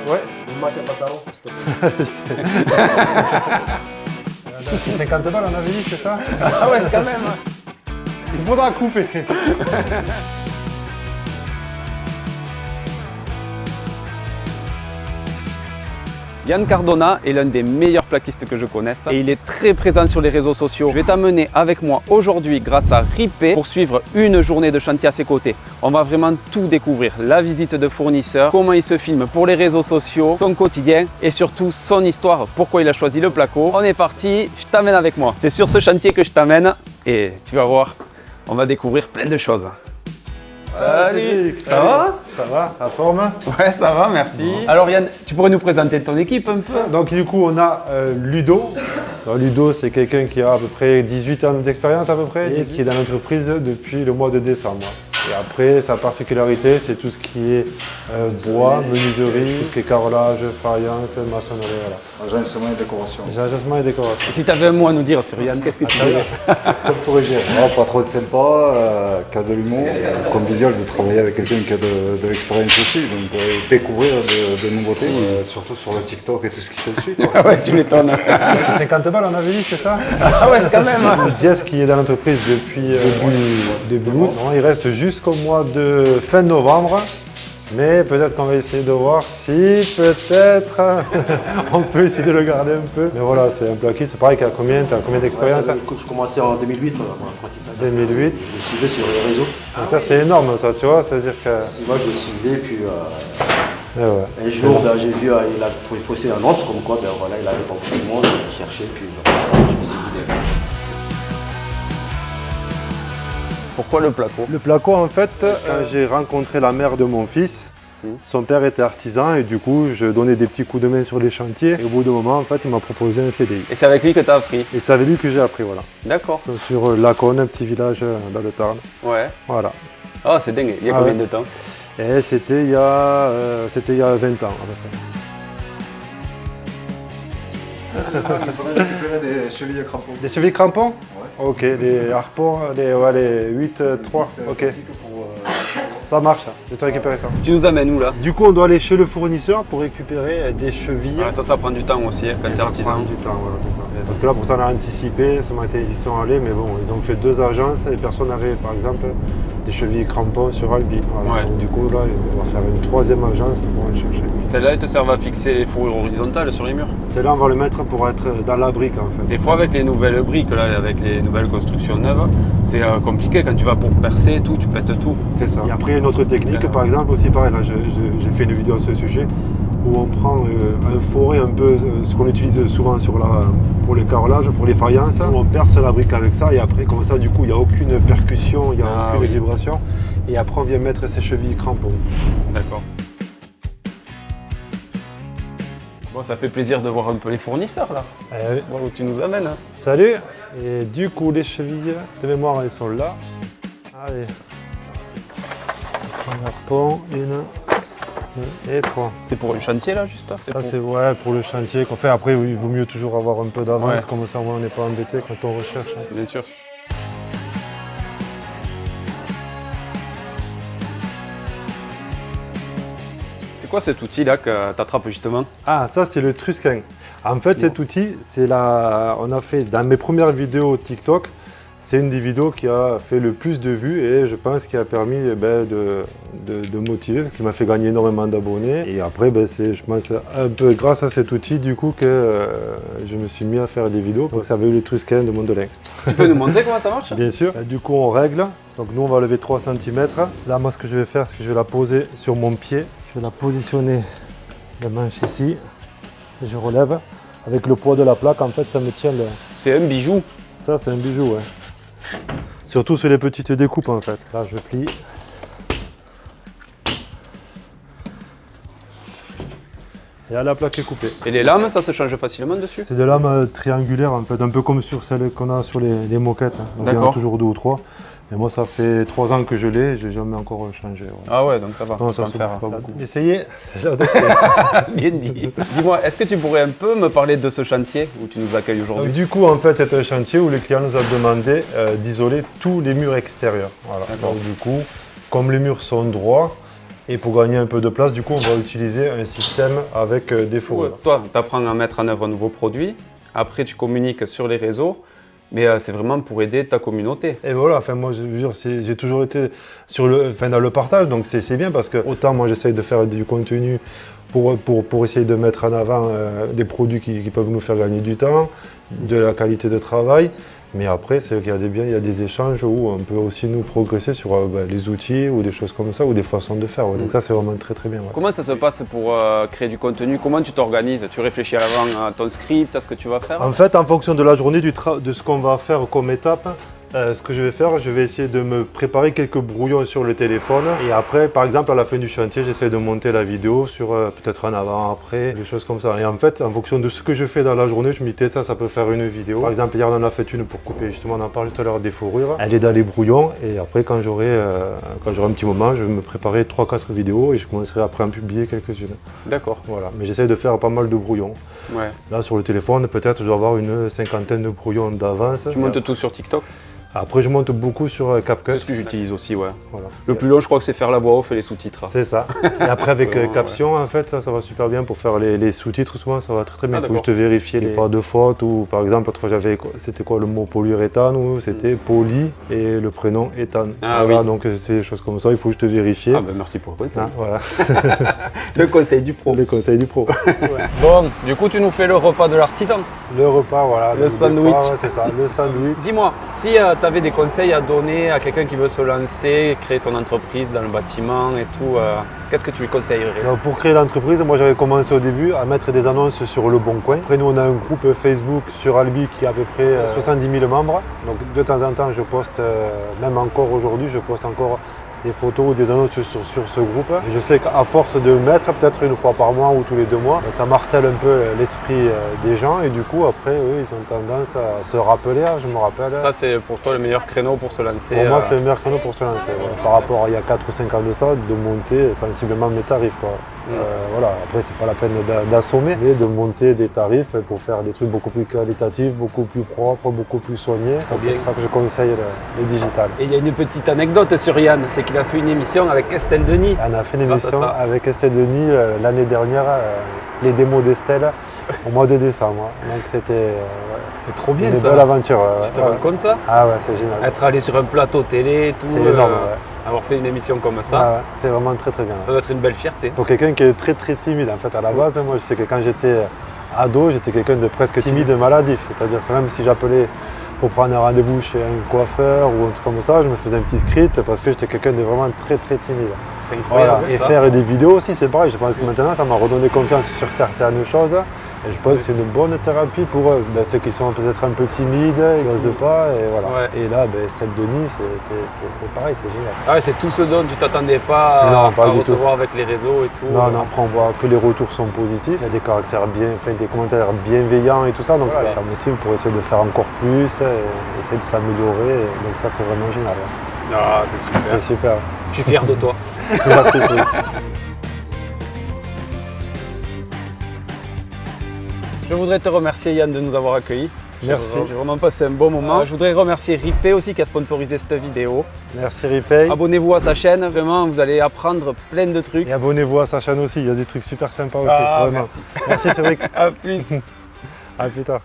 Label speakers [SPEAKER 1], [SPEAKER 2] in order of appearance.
[SPEAKER 1] Ouais.
[SPEAKER 2] Un mate patao, s'il te plaît.
[SPEAKER 1] C'est 50 balles, on avait dit, c'est ça?
[SPEAKER 3] Ah ouais, c'est quand même.
[SPEAKER 1] Il faudra couper.
[SPEAKER 3] Yann Cardona est l'un des meilleurs plaquistes que je connaisse et il est très présent sur les réseaux sociaux. Je vais t'amener avec moi aujourd'hui grâce à Ripé pour suivre une journée de chantier à ses côtés. On va vraiment tout découvrir, la visite de fournisseurs, comment il se filme pour les réseaux sociaux, son quotidien et surtout son histoire, pourquoi il a choisi le placo. On est parti, je t'amène avec moi. C'est sur ce chantier que je t'amène et tu vas voir, on va découvrir plein de choses. Salut, ça va?
[SPEAKER 1] Ça va, la forme?
[SPEAKER 3] Ouais, ça va, merci. Alors Yann, tu pourrais nous présenter ton équipe un peu?
[SPEAKER 1] Donc du coup, on a Ludo. Alors, Ludo, c'est quelqu'un qui a à peu près 18 ans d'expérience à peu près et qui est dans l'entreprise depuis le mois de décembre. Et après, sa particularité, c'est tout ce qui est bois, menuiserie, tout ce qui est carrelage, faïence, maçonnerie, voilà.
[SPEAKER 2] Agencement et décoration.
[SPEAKER 1] Agencement et décoration.
[SPEAKER 3] Et si tu avais un mot à nous dire sur Yann, qu'est-ce que tu dirais?
[SPEAKER 2] Qu'est-ce qu'on pourrait dire? Pas trop sympa, qui a de l'humour, convivial de travailler avec quelqu'un qui a de l'expérience aussi, donc découvrir de nouveautés, surtout sur le TikTok et tout ce qui s'ensuit.
[SPEAKER 3] Ah ouais, tu m'étonnes.
[SPEAKER 1] C'est 50 balles, on avait dit, c'est ça?
[SPEAKER 3] Ah ouais, c'est quand même.
[SPEAKER 1] Jess qui est dans l'entreprise depuis début août. Il reste jusqu'au mois de fin novembre. Mais peut-être qu'on va essayer de voir si peut-être on peut essayer de le garder un peu. Mais voilà, c'est un plaquiste. C'est pareil, tu as combien d'expérience?
[SPEAKER 2] Je commençais en 2008 mon apprentissage.
[SPEAKER 1] 2008.
[SPEAKER 2] Je suivais sur les réseaux.
[SPEAKER 1] Donc ça c'est énorme ça, tu vois, c'est-à-dire que...
[SPEAKER 2] Moi je le suivais, puis
[SPEAKER 1] Et ouais.
[SPEAKER 2] un jour j'ai vu, il a posté une annonce comme quoi voilà, il avait pas beaucoup de monde, il cherchait, puis je me suis dit
[SPEAKER 3] Pourquoi le placo?
[SPEAKER 1] Le placo, en fait, j'ai rencontré la mère de mon fils. Son père était artisan et du coup, je donnais des petits coups de main sur les chantiers. Et au bout d'un moment, en fait, il m'a proposé un CDI.
[SPEAKER 3] Et c'est avec lui que tu as appris?
[SPEAKER 1] Et c'est avec lui que j'ai appris, voilà.
[SPEAKER 3] D'accord.
[SPEAKER 1] Sur Laconne, un petit village dans le Tarn.
[SPEAKER 3] Ouais.
[SPEAKER 1] Voilà.
[SPEAKER 3] Ah, c'est dingue. Il y a combien de temps?
[SPEAKER 1] Et c'était il y a 20 ans, à peu près.
[SPEAKER 2] il faudrait récupérer des chevilles crampons.
[SPEAKER 1] Des chevilles crampons?
[SPEAKER 2] Ouais.
[SPEAKER 1] Ok, les harpons, les 8-3, ok. Ça marche, je vais te récupérer ça.
[SPEAKER 3] Tu nous amènes où là?
[SPEAKER 1] Du coup, on doit aller chez le fournisseur pour récupérer des chevilles.
[SPEAKER 3] Ah, ça prend du temps aussi hein, quand tu es artisan.
[SPEAKER 1] Ça prend du temps, voilà, c'est ça. Parce que là, pourtant, on a anticipé, ce matin, ils y sont allés, mais bon, ils ont fait 2 agences et personne n'avait, par exemple, des chevilles crampons sur Albi. Voilà.
[SPEAKER 3] Ouais.
[SPEAKER 1] Donc, du coup, là, on va faire une 3e agence pour aller chercher.
[SPEAKER 3] Celles-là, elles te servent à fixer les fourrures horizontales sur les murs?
[SPEAKER 1] Celle-là, on va le mettre pour être dans la brique, en fait.
[SPEAKER 3] Des fois, avec les nouvelles briques, là, avec les nouvelles constructions neuves, c'est compliqué. Quand tu vas pour percer et tout, tu pètes tout.
[SPEAKER 1] C'est ça. Et après, il y a une autre technique, par exemple, aussi pareil, là, j'ai fait une vidéo à ce sujet, où on prend un forêt, un peu ce qu'on utilise souvent pour les carrelages, pour les faïences, où on perce la brique avec ça, et après, comme ça, du coup, il n'y a aucune percussion, il n'y a aucune vibration, et après, on vient mettre ses chevilles crampons.
[SPEAKER 3] D'accord. Bon, ça fait plaisir de voir un peu les fournisseurs là.
[SPEAKER 1] Oui.
[SPEAKER 3] Voir où tu nous amènes. Hein.
[SPEAKER 1] Salut. Et du coup, les chevilles de mémoire, elles sont là. Allez. On prend harpon, 1, 2 et 3.
[SPEAKER 3] C'est pour le chantier là, juste?
[SPEAKER 1] Ça, c'est ouais, pour le chantier qu'on fait. Après, il vaut mieux toujours avoir un peu d'avance,
[SPEAKER 3] Ouais.
[SPEAKER 1] comme ça, on n'est pas embêté quand on recherche.
[SPEAKER 3] Bien sûr. C'est quoi cet outil là que tu attrapes justement?
[SPEAKER 1] Ah, ça, c'est le Truscan. En fait, cet outil, on a fait dans mes premières vidéos TikTok. C'est une des vidéos qui a fait le plus de vues et je pense qui a permis de motiver, parce qu'il m'a fait gagner énormément d'abonnés. Et après, c'est, je pense, un peu grâce à cet outil du coup que je me suis mis à faire des vidéos. Donc ça avait eu le Truscan de Mondelez.
[SPEAKER 3] Tu peux nous montrer comment ça marche?
[SPEAKER 1] Bien sûr. Du coup, on règle. Donc nous, on va lever 3 cm. Là, moi, ce que je vais faire, c'est que je vais la poser sur mon pied. Je vais la positionner la manche ici. Et je relève. Avec le poids de la plaque, en fait, ça me tient le...
[SPEAKER 3] C'est un bijou.
[SPEAKER 1] Ça, c'est un bijou, ouais. Surtout sur les petites découpes, en fait. Là, je plie. Et là, la plaque est coupée.
[SPEAKER 3] Et les lames, ça se change facilement dessus?
[SPEAKER 1] C'est des lames triangulaires, en fait, un peu comme sur celles qu'on a sur les moquettes. Hein. Donc, il y en a toujours 2 ou 3. Et moi, ça fait 3 ans que je l'ai, je n'ai jamais encore changé. Ouais.
[SPEAKER 3] Ah ouais, donc ça va.
[SPEAKER 1] Non, ça
[SPEAKER 3] va
[SPEAKER 1] ne
[SPEAKER 3] faire
[SPEAKER 1] pas beaucoup.
[SPEAKER 3] Essayez. Bien dit. Dis-moi, est-ce que tu pourrais un peu me parler de ce chantier où tu nous accueilles aujourd'hui?
[SPEAKER 1] Du coup, en fait, c'est un chantier où le client nous a demandé d'isoler tous les murs extérieurs. Voilà. Donc, du coup, comme les murs sont droits Et pour gagner un peu de place, du coup, on va utiliser un système avec des fourrures.
[SPEAKER 3] Toi, tu apprends à mettre en œuvre un nouveau produit. Après, tu communiques sur les réseaux. Mais c'est vraiment pour aider ta communauté.
[SPEAKER 1] Et voilà, enfin, moi, je veux dire, j'ai toujours été dans le partage, donc c'est bien parce que autant moi, j'essaye de faire du contenu pour essayer de mettre en avant des produits qui peuvent nous faire gagner du temps, de la qualité de travail. Mais après, c'est qu'il y a il y a des échanges où on peut aussi nous progresser sur les outils ou des choses comme ça, ou des façons de faire. Ouais. Donc ça, c'est vraiment très très bien. Ouais.
[SPEAKER 3] Comment ça se passe pour créer du contenu? Comment tu t'organises? Tu réfléchis à l'avant à ton script, à ce que tu vas faire?
[SPEAKER 1] En fait, en fonction de la journée, de ce qu'on va faire comme étape, ce que je vais faire, je vais essayer de me préparer quelques brouillons sur le téléphone. Et après, par exemple, à la fin du chantier, j'essaie de monter la vidéo sur peut-être un avant, après, des choses comme ça. Et en fait, en fonction de ce que je fais dans la journée, je me dis, ça peut faire une vidéo. Par exemple, hier, on en a fait une pour couper, justement, on en parlait tout à l'heure des fourrures. Elle est dans les brouillons. Et après, quand j'aurai un petit moment, je vais me préparer 3-4 vidéos et je commencerai après à en publier quelques-unes.
[SPEAKER 3] D'accord.
[SPEAKER 1] Voilà. Mais j'essaie de faire pas mal de brouillons.
[SPEAKER 3] Ouais.
[SPEAKER 1] Là, sur le téléphone, peut-être, je dois avoir une 50aine de brouillons d'avance.
[SPEAKER 3] Tu montes tout sur TikTok?
[SPEAKER 1] Après, je monte beaucoup sur CapCut.
[SPEAKER 3] C'est ce que j'utilise aussi, ouais.
[SPEAKER 1] Voilà.
[SPEAKER 3] Le plus long, je crois que c'est faire la voix off et les sous-titres.
[SPEAKER 1] C'est ça. Et après, avec Caption, en fait, ça va super bien pour faire les sous-titres. Souvent, ça va très très bien. Il faut juste vérifier les pas de faute. Ou par exemple, autrefois, c'était quoi le mot polyuréthane ou c'était poly et le prénom Ethan.
[SPEAKER 3] Ah,
[SPEAKER 1] voilà,
[SPEAKER 3] oui.
[SPEAKER 1] donc c'est des choses comme ça. Il faut juste vérifier.
[SPEAKER 3] Ah ben merci pour le conseil.
[SPEAKER 1] Hein, voilà.
[SPEAKER 3] Le conseil du pro.
[SPEAKER 1] Le conseil du pro.
[SPEAKER 3] Ouais. Bon, du coup, tu nous fais le repas de l'artisan.
[SPEAKER 1] Le repas, voilà.
[SPEAKER 3] Le sandwich.
[SPEAKER 1] Ouais, c'est ça, le sandwich.
[SPEAKER 3] Dis-moi, si tu avais des conseils à donner à quelqu'un qui veut se lancer, créer son entreprise dans le bâtiment et tout, qu'est-ce que tu lui conseillerais?
[SPEAKER 1] Alors, pour créer l'entreprise, moi j'avais commencé au début à mettre des annonces sur Le Bon Coin. Après, nous on a un groupe Facebook sur Albi qui a à peu près 70 000 membres. Donc de temps en temps, je poste, même encore aujourd'hui, je poste encore des photos ou des annonces sur ce groupe. Et je sais qu'à force de mettre, peut-être une fois par mois ou tous les 2 mois, ça martèle un peu l'esprit des gens et du coup après eux ils ont tendance à se rappeler, je me rappelle.
[SPEAKER 3] Ça c'est pour toi le meilleur créneau pour se lancer?
[SPEAKER 1] Pour moi c'est le meilleur créneau pour se lancer. Ouais. Par rapport à il y a 4 ou 5 ans de ça, de monter sensiblement mes tarifs. Quoi. Voilà. Après c'est pas la peine d'assommer, mais de monter des tarifs pour faire des trucs beaucoup plus qualitatifs, beaucoup plus propres, beaucoup plus soignés. C'est pour ça que je conseille le digital.
[SPEAKER 3] Et il y a une petite anecdote sur Yann, c'est qu'il a fait une émission avec Estelle Denis.
[SPEAKER 1] On a fait une émission avec Estelle Denis l'année dernière, les démos d'Estelle, au mois de décembre. Donc c'était
[SPEAKER 3] c'est trop bien
[SPEAKER 1] une
[SPEAKER 3] ça.
[SPEAKER 1] belle aventure.
[SPEAKER 3] Tu te rends compte ça?
[SPEAKER 1] Ah ouais, c'est génial.
[SPEAKER 3] Être allé sur un plateau télé et tout.
[SPEAKER 1] C'est énorme.
[SPEAKER 3] Avoir fait une émission comme ça.
[SPEAKER 1] Ah ouais, c'est vraiment très très bien.
[SPEAKER 3] Ça doit être une belle fierté.
[SPEAKER 1] Pour quelqu'un qui est très très timide en fait à la base, moi je sais que quand j'étais ado, j'étais quelqu'un de presque timide maladif. C'est-à-dire que même si j'appelais pour prendre un rendez-vous chez un coiffeur ou un truc comme ça, je me faisais un petit script parce que j'étais quelqu'un de vraiment très très timide.
[SPEAKER 3] C'est incroyable.
[SPEAKER 1] Voilà. Et faire des vidéos aussi, c'est pareil. Je pense que maintenant ça m'a redonné confiance sur certaines choses. Et je pense que c'est une bonne thérapie pour ceux qui sont peut-être un peu timides, ils n'osent pas. Et, voilà.
[SPEAKER 3] Ouais.
[SPEAKER 1] Et là, Estelle Denis, c'est pareil, c'est génial.
[SPEAKER 3] Ah ouais, c'est tout ce dont tu t'attendais pas à recevoir avec les réseaux et tout.
[SPEAKER 1] Non, après on voit que les retours sont positifs. Il y a des caractères des commentaires bienveillants et tout ça. Donc ça motive pour essayer de faire encore plus, et essayer de s'améliorer. Donc ça, c'est vraiment génial. Ouais.
[SPEAKER 3] Ah, c'est super.
[SPEAKER 1] C'est super.
[SPEAKER 3] Je suis fier de toi. Je voudrais te remercier Yann de nous avoir accueillis.
[SPEAKER 1] Merci.
[SPEAKER 3] J'ai vraiment passé un bon moment. Je voudrais remercier Ripé aussi qui a sponsorisé cette vidéo.
[SPEAKER 1] Merci Ripé.
[SPEAKER 3] Abonnez-vous à sa chaîne, vraiment vous allez apprendre plein de trucs.
[SPEAKER 1] Et abonnez-vous à sa chaîne aussi, il y a des trucs super sympas aussi. Vraiment. Merci Cédric.
[SPEAKER 3] À plus.
[SPEAKER 1] À plus tard.